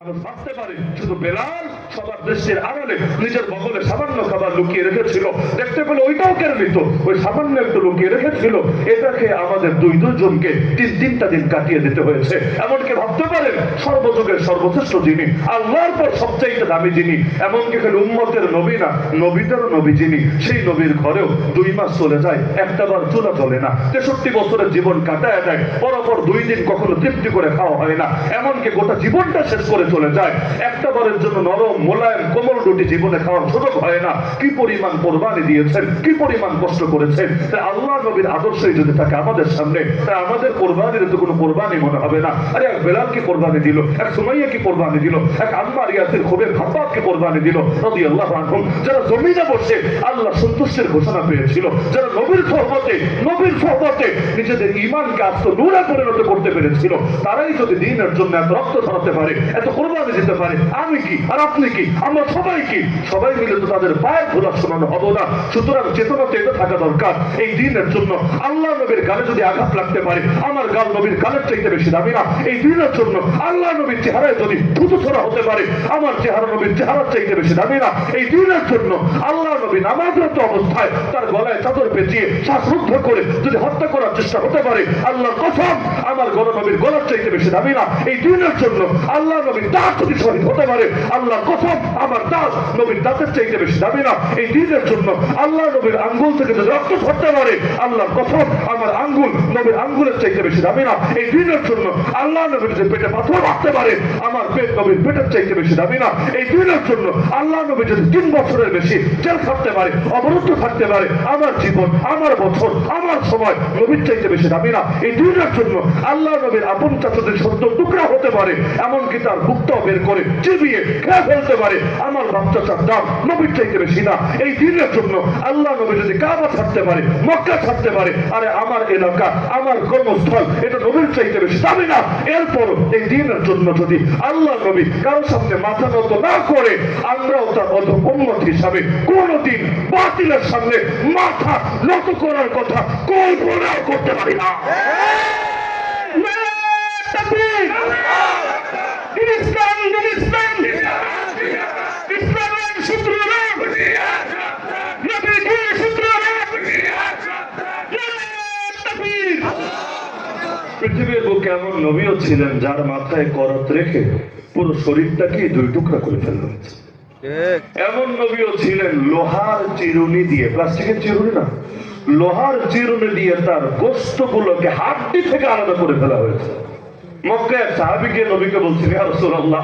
ভাবতে পারে শুধু বেলাল সবার দৃষ্টির আড়ালে নিজের বগলে সামান্য খাবার লুকিয়ে রেখেছিল, দেখতে পেলে ওইটাও কেড়ে নিত, ওই সামান্য একটু লুকিয়ে রেখেছিল, এটাকে আমাদের দুইজনকে তিনটা দিন কাটিয়ে দিতে হয়েছে। এমনকি ভাবতে পারেন সর্বযুগের সর্বশ্রেষ্ঠ যিনি, আল্লাহর পর সবচাইতে দামি যিনি, এমনকি খালি উম্মতের নবী না, নবীদেরও নবী যিনি, সেই নবীর ঘরেও 2 মাস চলে যায়, একটাবার চুলা চলে না, 63 বছরের জীবন কাটায় দেয়, পরপর 2 দিন কখনো তৃপ্তি করে খাওয়া হয় না, এমনকি গোটা জীবনটা শেষ করে চলে যায়, একটা বারের জন্য নরম মোলায়েম কোমল রুটি জীবনে খাওয়ার সুযোগ হয় না। কি পরিমাণ কোরবানি দিয়েছেন, কি পরিমাণ কষ্ট করেছেন। তাই আল্লাহ নবীর আদর্শই যদি থাকে আমাদের সামনে, তাই আমাদের কোরবানির তো কোনো কোরবানি মনে হবে না। আরে এক বেলাল কি কোরবানি দিল, এক সুমাইয়া কি কোরবানি দিল, এক আম্মার ইয়াসির খুবের খাব্বাব কি কোরবানি দিল রাদিয়াল্লাহু আনহুম, যারা জমিনে বসে আল্লাহ সন্তুষ্টির ঘোষণা পেয়েছিল, যারা নবীর সোহবতে নিজেদের ঈমানকে আস্ত নূরে পরিণত করতে পেরেছিল, তারাই যদি দ্বীনের জন্য এত রক্ত ঝরাতে পারে, এত কোরবানি দিতে পারে, আমি কি আর আপনি কি, আমরা সবাই কি, সবাই মিলে তো তাদের পায়ের ধুলা শোনানো হবো না। সুতরাং চেতনা তো এটা থাকা দরকার, এই দ্বীনের জন্য আল্লাহ নবীর গালে যদি আঘাত লাগতে পারে, আমার গাল নবীর গালের চাইতে বেশি দামি না। এই দ্বীনের জন্য আল্লাহ নবীর চেহারায় যদি থুতু ছোড়া হতে পারে, আমার চেহারা নবীর চেহারার চাইতে বেশি দামি না। এই দ্বীনের জন্য আল্লাহ নবী নামাজরত অবস্থায় তার গলায় চাদর পেঁচিয়ে শ্বাসরুদ্ধ করে যদি হত্যা করার চেষ্টা হতে পারে, আল্লাহর কসম আমার গলা নবীর গলার চাইতে বেশি দামি না। এই দ্বীনের জন্য আল্লাহ নবীর দাঁত যদি শহীদ হতে পারে, আল্লাহর কসম আমার দাঁত নবীর দাঁতের চাইতে বেশি দামি না। এই দ্বীনের জন্য আল্লাহ নবীর আঙ্গুল থেকে যদি রক্ত ঝরতে পারে, আল্লাহর কসম আমার আঙ্গুল নবীর আঙ্গুলের চাইতে বেশি দামি না। এই দ্বীনের জন্য আল্লাহ নবীর যে পেটে পাথর রাখতে পারে, আমার পেট নবীর পেটের চাইতে বেশি দামি না। এই দ্বীনের জন্য আল্লাহ নবী যদি 3 বছরের বেশি জেল থাকতে পারে, অবরুদ্ধ থাকতে পারে, আমার জীবন, আমার বছর, আমার সময় নবীর চাইতে বেশি দামি না। এই দ্বীনের জন্য আল্লাহ নবীর আপন চাচাদের 70 টুকরা হতে পারে, এমনকি তার বুকটাও বের করে চিবিয়ে খেয়ে ফেলতে পারে, আমার বাচ্চাটার দাম নবীর চাইতে বেশি না। এই দ্বীনের জন্য আল্লাহ নবী যদি কাবা থাকতে পারে, মক্কা থাকতে পারে, আরে আমার এলাকা, আমার কর্মস্থল, এটা নবীর চাইতে বেশি দামি না। এরপর এই দ্বীনের জন্য যদি আল্লাহ নবী কারোর সামনে মাথা নত না করে, আমরাও তার উম্মত হিসাবে কোনদিন বাতিলের সামনে মাথা নত করার কথা কল্পনাও করতে পারি না। পৃথিবীর বুকে এমন নবীও ছিলেন যার মাথায় করত রেখে পুরো শরীরটাকে 2 টুকরা করে ফেলা হয়েছে। এমন নবীও ছিলেন লোহার চিরুনি দিয়ে, প্লাস্টিকের চিরুনি না, লোহার চিরুনি দিয়ে তার গোশতগুলোকে হাড্ডি থেকে আলাদা করে ফেলা হয়েছে। মক্কায় সাহাবী গিয়ে নবীকে বলছেন, ইয়া রাসূলুল্লাহ